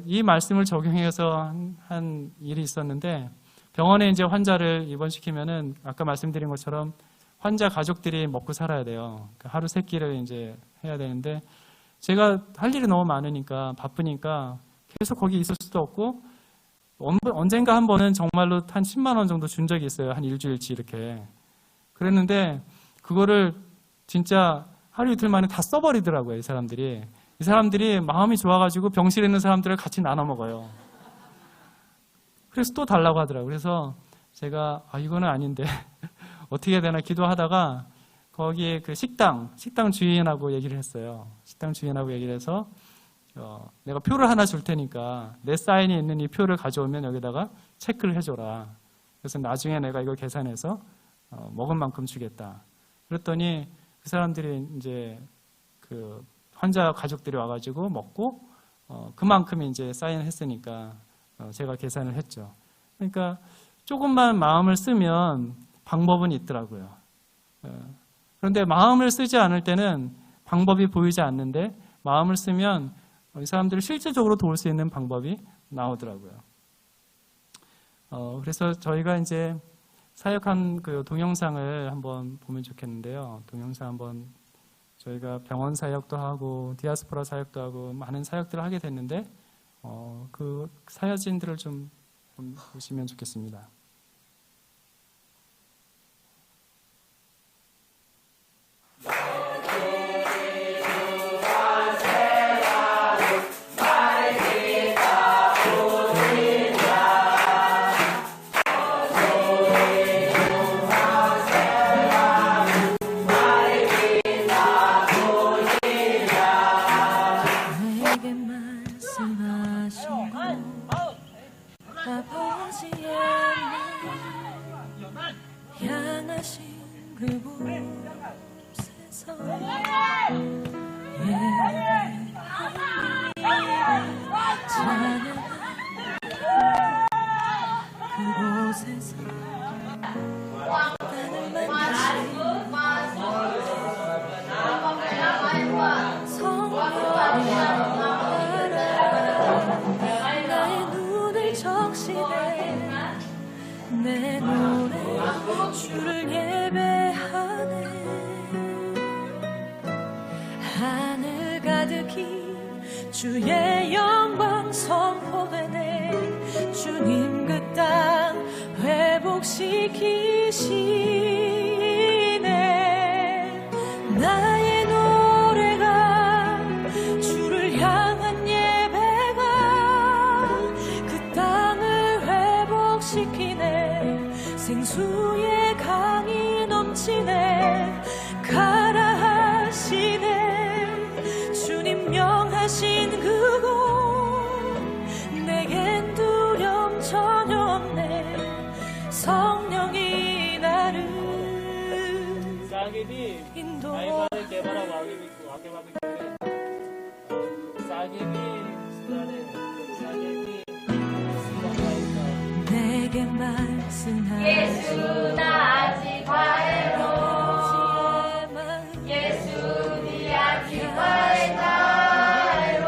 이 말씀을 적용해서 한 일이 있었는데, 병원에 이제 환자를 입원시키면은 아까 말씀드린 것처럼 환자 가족들이 먹고 살아야 돼요. 하루 3끼를 이제 해야 되는데, 제가 할 일이 너무 많으니까, 바쁘니까 계속 거기 있을 수도 없고, 언젠가 한 번은 정말로 한 10만 원 정도 준 적이 있어요. 한 일주일치 이렇게. 그랬는데 그거를 진짜 하루 이틀 만에 다 써버리더라고요. 이 사람들이 마음이 좋아가지고 병실에 있는 사람들을 같이 나눠 먹어요. 그래서 또 달라고 하더라고요. 그래서 제가 이거는 아닌데 어떻게 해야 되나 기도하다가 거기에 그 식당 주인하고 얘기를 했어요. 식당 주인하고 얘기를 해서 내가 표를 하나 줄 테니까 내 사인이 있는 이 표를 가져오면 여기다가 체크를 해줘라. 그래서 나중에 내가 이거 계산해서 먹은 만큼 주겠다. 그랬더니 그 사람들이 이제 그 환자 가족들이 와가지고 먹고 그만큼 이제 사인했으니까 제가 계산을 했죠. 그러니까 조금만 마음을 쓰면 방법은 있더라고요. 그런데 마음을 쓰지 않을 때는 방법이 보이지 않는데 마음을 쓰면 이 사람들을 실질적으로 도울 수 있는 방법이 나오더라고요. 그래서 저희가 이제 사역한 그 동영상을 한번 보면 좋겠는데요. 동영상 한번 저희가 병원 사역도 하고 디아스포라 사역도 하고 많은 사역들을 하게 됐는데 그 사역진들을 좀 보시면 좋겠습니다. 내 노래 주를 예배하네. 하늘 가득히 주의 영광 선포되네. 주님 그 땅 회복시키시네. 나의 노래가 주를 향한 예배가 그 땅을 회복시키네. 생수의 강이 넘치네. 가라 하시네. 주님 명하신 그곳 내겐 두려움 전혀 없네. 성령이 나를 인도하네. 내게 말씀하시네. 예수 나 아직 과외로. 예수 네 아직 과외로.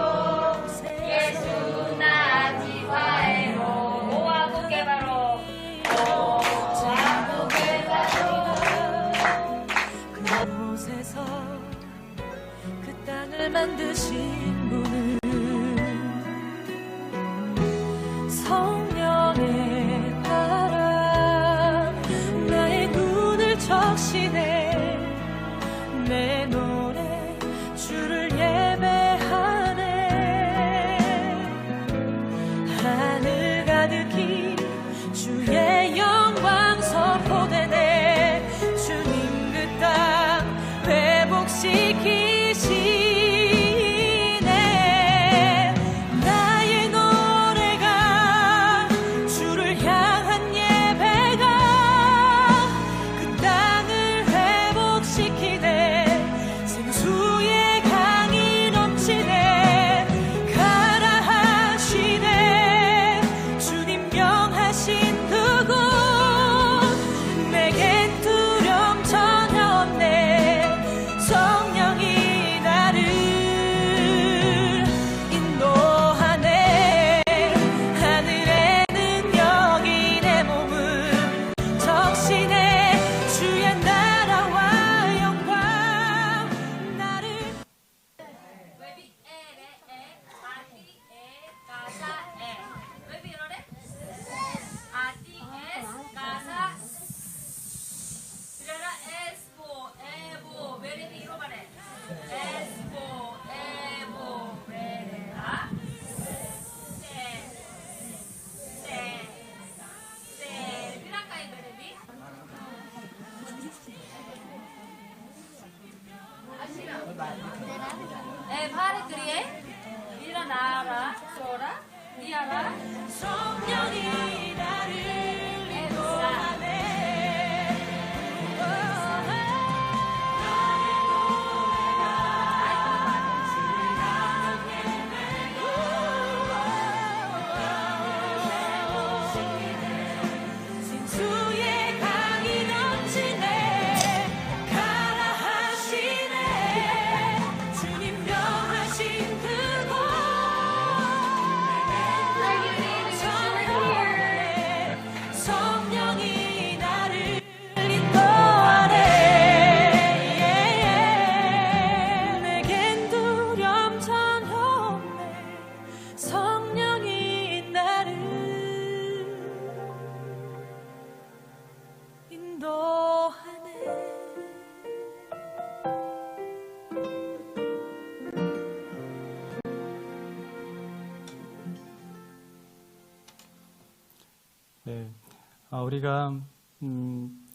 예수 나 아직 과외로. 오하고 깨바로. 오하고 깨바로. 그곳에서 그 땅을 만드신 분은 성령의 바람 네, 우리가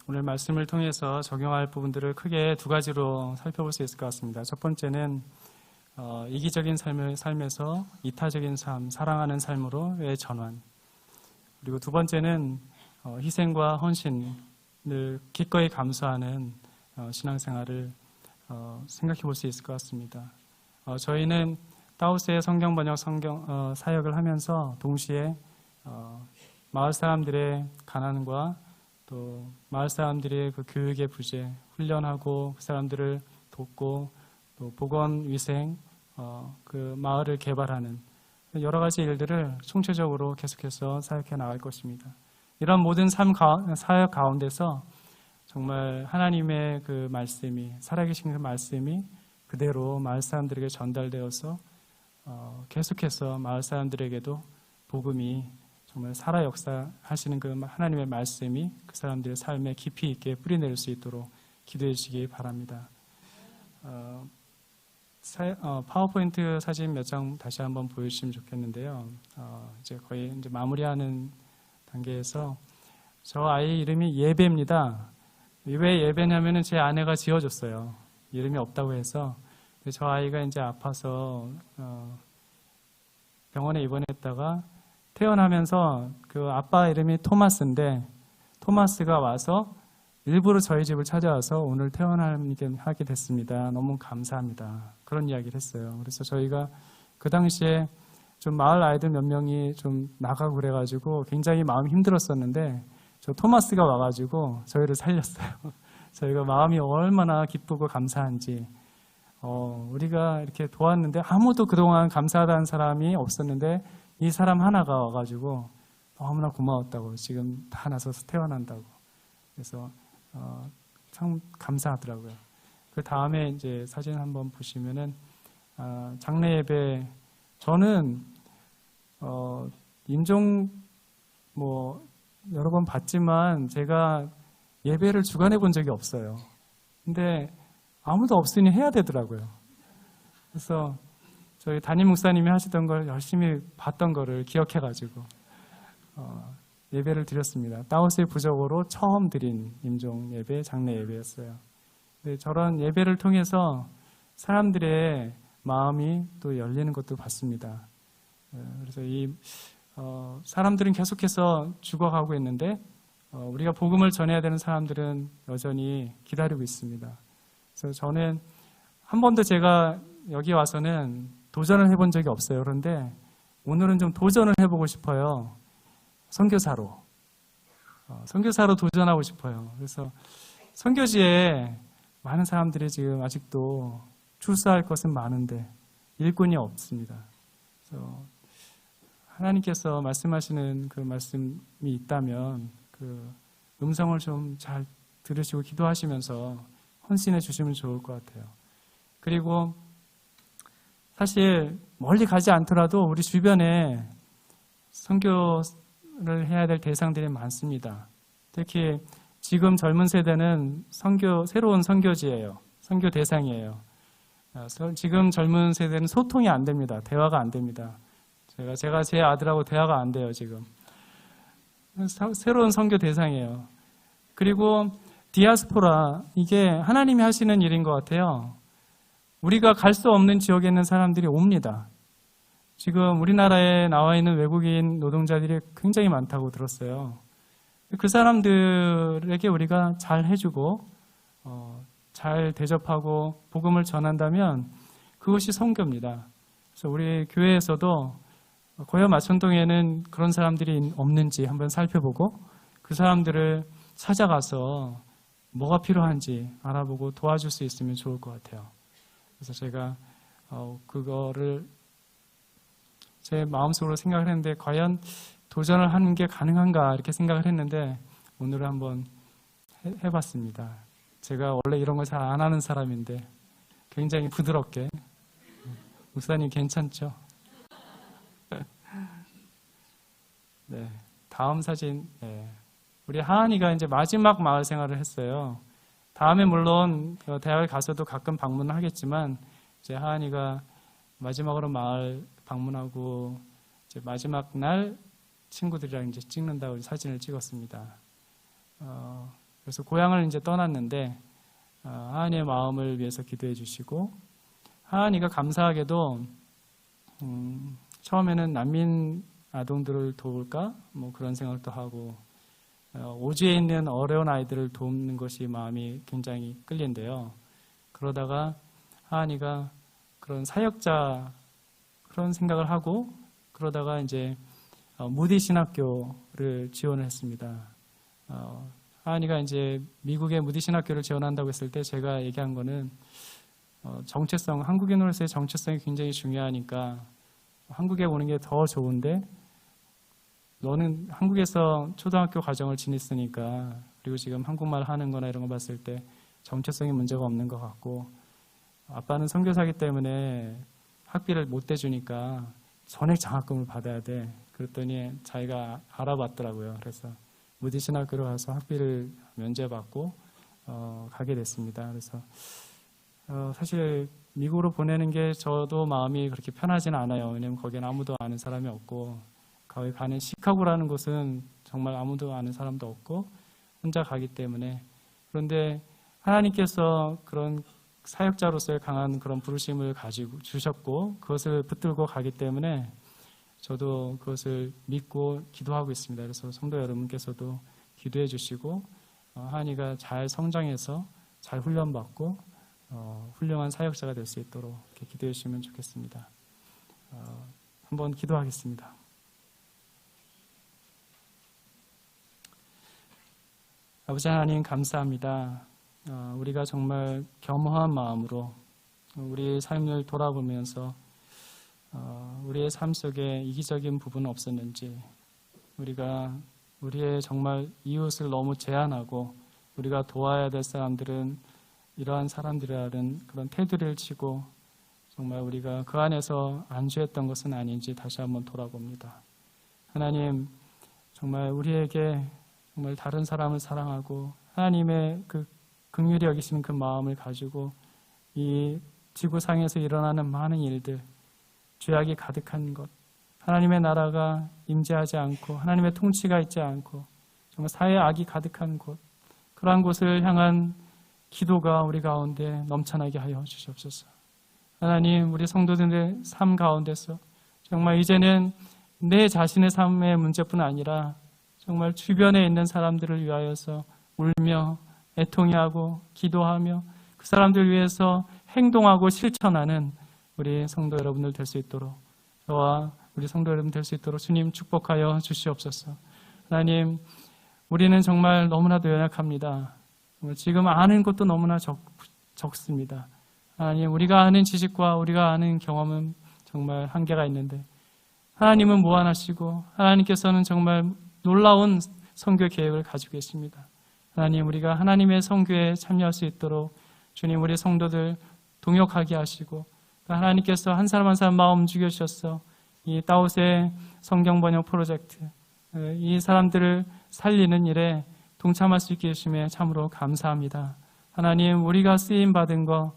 오늘 말씀을 통해서 적용할 부분들을 크게 두 가지로 살펴볼 수 있을 것 같습니다. 첫 번째는 이기적인 삶에서 이타적인 삶, 사랑하는 삶으로의 전환. 그리고 두 번째는 희생과 헌신을 기꺼이 감수하는 신앙생활을 생각해 볼 수 있을 것 같습니다. 저희는 따우스의 성경 번역 사역을 하면서 동시에 마을 사람들의 가난과 또 마을 사람들의 그 교육의 부재, 훈련하고 그 사람들을 돕고 또 보건위생, 그 마을을 개발하는 여러 가지 일들을 총체적으로 계속해서 사역해 나갈 것입니다. 이런 모든 사역 가운데서 정말 하나님의 그 말씀이, 살아계신 그 말씀이 그대로 마을 사람들에게 전달되어서 계속해서 마을 사람들에게도 복음이 정말 살아 역사하시는 그 하나님의 말씀이 그 사람들의 삶에 깊이 있게 뿌리내릴 수 있도록 기도해 주시기 바랍니다. 파워포인트 사진 몇 장 다시 한번 보여주시면 좋겠는데요. 이제 거의 이제 마무리하는 단계에서 저 아이 이름이 예배입니다. 왜 예배냐면은 제 아내가 지어줬어요. 이름이 없다고 해서. 저 아이가 이제 아파서 병원에 입원했다가 태어나면서 그 아빠 이름이 토마스인데 토마스가 와서 일부러 저희 집을 찾아와서 오늘 태어나게 됐습니다. 너무 감사합니다. 그런 이야기를 했어요. 그래서 저희가 그 당시에 좀 마을 아이들 몇 명이 좀 나가고 그래가지고 굉장히 마음이 힘들었었는데 저 토마스가 와가지고 저희를 살렸어요. 저희가 마음이 얼마나 기쁘고 감사한지 우리가 이렇게 도왔는데 아무도 그동안 감사하다는 사람이 없었는데 이 사람 하나가 와가지고 너무나 고마웠다고 지금 다 나서서 태어난다고 그래서 참 감사하더라고요. 그 다음에 이제 사진 한번 보시면은 장례 예배 저는 임종 뭐 여러 번 봤지만 제가 예배를 주관해 본 적이 없어요. 근데 아무도 없으니 해야 되더라고요. 그래서 저희 담임 목사님이 하시던 걸 열심히 봤던 거를 기억해가지고 예배를 드렸습니다. 따오스의 부적으로 처음 드린 임종 예배, 장례 예배였어요. 근데 저런 예배를 통해서 사람들의 마음이 또 열리는 것도 봤습니다. 그래서 이 사람들은 계속해서 죽어가고 있는데 우리가 복음을 전해야 되는 사람들은 여전히 기다리고 있습니다. 그래서 저는 한 번도 제가 여기 와서는 도전을 해본 적이 없어요. 그런데 오늘은 좀 도전을 해보고 싶어요. 선교사로 도전하고 싶어요. 그래서 선교지에 많은 사람들이 지금 아직도 출사할 것은 많은데 일꾼이 없습니다. 그래서 하나님께서 말씀하시는 그 말씀이 있다면 그 음성을 좀 잘 들으시고 기도하시면서 헌신해 주시면 좋을 것 같아요. 그리고 사실 멀리 가지 않더라도 우리 주변에 선교를 해야 될 대상들이 많습니다. 특히 지금 젊은 세대는 새로운 선교지예요. 선교 대상이에요. 지금 젊은 세대는 소통이 안 됩니다. 대화가 안 됩니다. 제가 제 아들하고 대화가 안 돼요, 지금. 새로운 선교 대상이에요. 그리고 디아스포라, 이게 하나님이 하시는 일인 것 같아요. 우리가 갈 수 없는 지역에 있는 사람들이 옵니다. 지금 우리나라에 나와 있는 외국인 노동자들이 굉장히 많다고 들었어요. 그 사람들에게 우리가 잘 해주고 잘 대접하고 복음을 전한다면 그것이 선교입니다. 그래서 우리 교회에서도 고려 마천동에는 그런 사람들이 없는지 한번 살펴보고 그 사람들을 찾아가서 뭐가 필요한지 알아보고 도와줄 수 있으면 좋을 것 같아요. 그래서 제가 그거를 제 마음속으로 생각을 했는데 과연 도전을 하는 게 가능한가 이렇게 생각을 했는데 오늘은 한번 해봤습니다. 제가 원래 이런 걸 잘 안 하는 사람인데 굉장히 부드럽게 목사님 괜찮죠? 네, 다음 사진. 네. 우리 하은이가 이제 마지막 마을 생활을 했어요. 다음에 물론 대학에 가서도 가끔 방문을 하겠지만 이제 하은이가 마지막으로 마을 방문하고 이제 마지막 날 친구들이랑 이제 찍는다고 사진을 찍었습니다. 그래서 고향을 이제 떠났는데 하은이의 마음을 위해서 기도해 주시고, 하은이가 감사하게도 처음에는 난민 아동들을 도울까 뭐 그런 생각도 하고, 오주에 있는 어려운 아이들을 돕는 것이 마음이 굉장히 끌린대요. 그러다가 하은이가 그런 사역자 그런 생각을 하고, 그러다가 이제 무디 신학교를 지원을 했습니다. 하은이가 이제 미국의 무디 신학교를 지원한다고 했을 때 제가 얘기한 거는 정체성, 한국인으로서의 정체성이 굉장히 중요하니까 한국에 오는 게 더 좋은데, 너는 한국에서 초등학교 과정을 지냈으니까, 그리고 지금 한국말 하는 거나 이런 거 봤을 때 정체성이 문제가 없는 것 같고, 아빠는 선교사기 때문에 학비를 못 대주니까 전액 장학금을 받아야 돼. 그랬더니 자기가 알아봤더라고요. 그래서 무디 신학교로 가서 학비를 면제받고 가게 됐습니다. 그래서 사실 미국으로 보내는 게 저도 마음이 그렇게 편하지는 않아요. 왜냐면 거기는 아무도 아는 사람이 없고, 거기 가는 시카고라는 곳은 정말 아무도 아는 사람도 없고 혼자 가기 때문에. 그런데 하나님께서 그런 사역자로서의 강한 그런 부르심을 가지고 주셨고, 그것을 붙들고 가기 때문에 저도 그것을 믿고 기도하고 있습니다. 그래서 성도 여러분께서도 기도해 주시고, 하은이가 잘 성장해서 잘 훈련받고 훌륭한 사역자가 될 수 있도록 이렇게 기도해 주시면 좋겠습니다. 한번 기도하겠습니다. 아버지 하나님, 감사합니다. 우리가 정말 겸허한 마음으로 우리의 삶을 돌아보면서 우리의 삶 속에 이기적인 부분은 없었는지, 우리가 우리의 정말 이웃을 너무 제한하고 우리가 도와야 될 사람들은 이러한 사람들이라는 그런 테두리를 치고 정말 우리가 그 안에서 안주했던 것은 아닌지 다시 한번 돌아봅니다. 하나님, 정말 우리에게 정말 다른 사람을 사랑하고 하나님의 그 긍휼히 여기시는 그 마음을 가지고 이 지구상에서 일어나는 많은 일들, 죄악이 가득한 것, 하나님의 나라가 임재하지 않고 하나님의 통치가 있지 않고 정말 사회의 악이 가득한 곳, 그러한 곳을 향한 기도가 우리 가운데 넘쳐나게 하여 주시옵소서. 하나님, 우리 성도들의 삶 가운데서 정말 이제는 내 자신의 삶의 문제뿐 아니라 정말 주변에 있는 사람들을 위하여서 울며 애통해하고 기도하며 그 사람들 위해서 행동하고 실천하는 우리 성도 여러분들 될 수 있도록, 저와 우리 성도 여러분 될 수 있도록 주님 축복하여 주시옵소서. 하나님, 우리는 정말 너무나도 연약합니다. 지금 아는 것도 너무나 적습니다. 하나님, 우리가 아는 지식과 우리가 아는 경험은 정말 한계가 있는데 하나님은 무한하시고 하나님께서는 정말 놀라운 선교 계획을 가지고 계십니다. 하나님, 우리가 하나님의 선교에 참여할 수 있도록 주님, 우리 성도들 동역하게 하시고, 하나님께서 한 사람 한 사람 마음 움직여 주셔서 이 따옷의 성경 번역 프로젝트, 이 사람들을 살리는 일에 동참할 수 있게 해주심에 참으로 감사합니다. 하나님, 우리가 쓰임 받은 거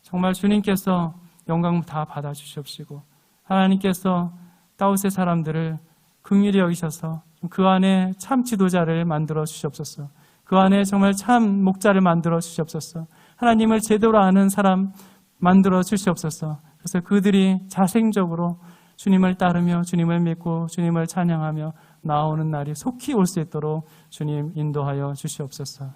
정말 주님께서 영광 다 받아 주시옵시고, 하나님께서 따옷의 사람들을 긍휼히 여기셔서 그 안에 참 지도자를 만들어 주시옵소서. 그 안에 정말 참 목자를 만들어 주시옵소서. 하나님을 제대로 아는 사람 만들어 주시옵소서. 그래서 그들이 자생적으로 주님을 따르며 주님을 믿고 주님을 찬양하며 나오는 날이 속히 올 수 있도록 주님 인도하여 주시옵소서.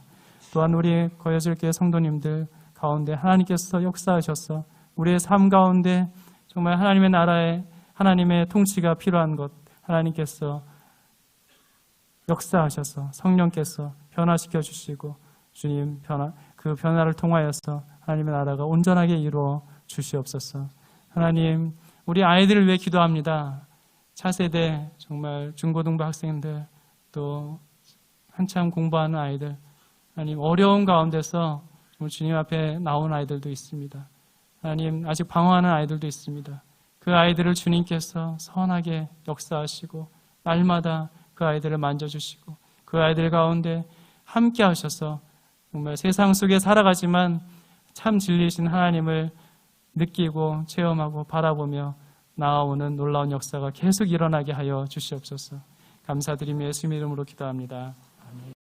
또한 우리 거여질교회 성도님들 가운데 하나님께서 역사하셔서 우리의 삶 가운데 정말 하나님의 나라에 하나님의 통치가 필요한 것, 하나님께서 역사하셔서 성령께서 변화시켜 주시고 주님 그 변화를 통하여서 하나님의 나라가 온전하게 이루어 주시옵소서. 하나님, 우리 아이들을 위해 기도합니다. 차세대 정말 중고등부 학생들, 또 한참 공부하는 아이들, 하나님 어려운 가운데서 주님 앞에 나온 아이들도 있습니다. 하나님, 아직 방황하는 아이들도 있습니다. 그 아이들을 주님께서 선하게 역사하시고 날마다 그 아이들을 만져주시고 그 아이들 가운데 함께 하셔서 정말 세상 속에 살아가지만 참 진리이신 하나님을 느끼고 체험하고 바라보며 나아오는 놀라운 역사가 계속 일어나게 하여 주시옵소서. 감사드리며 예수님 이름으로 기도합니다.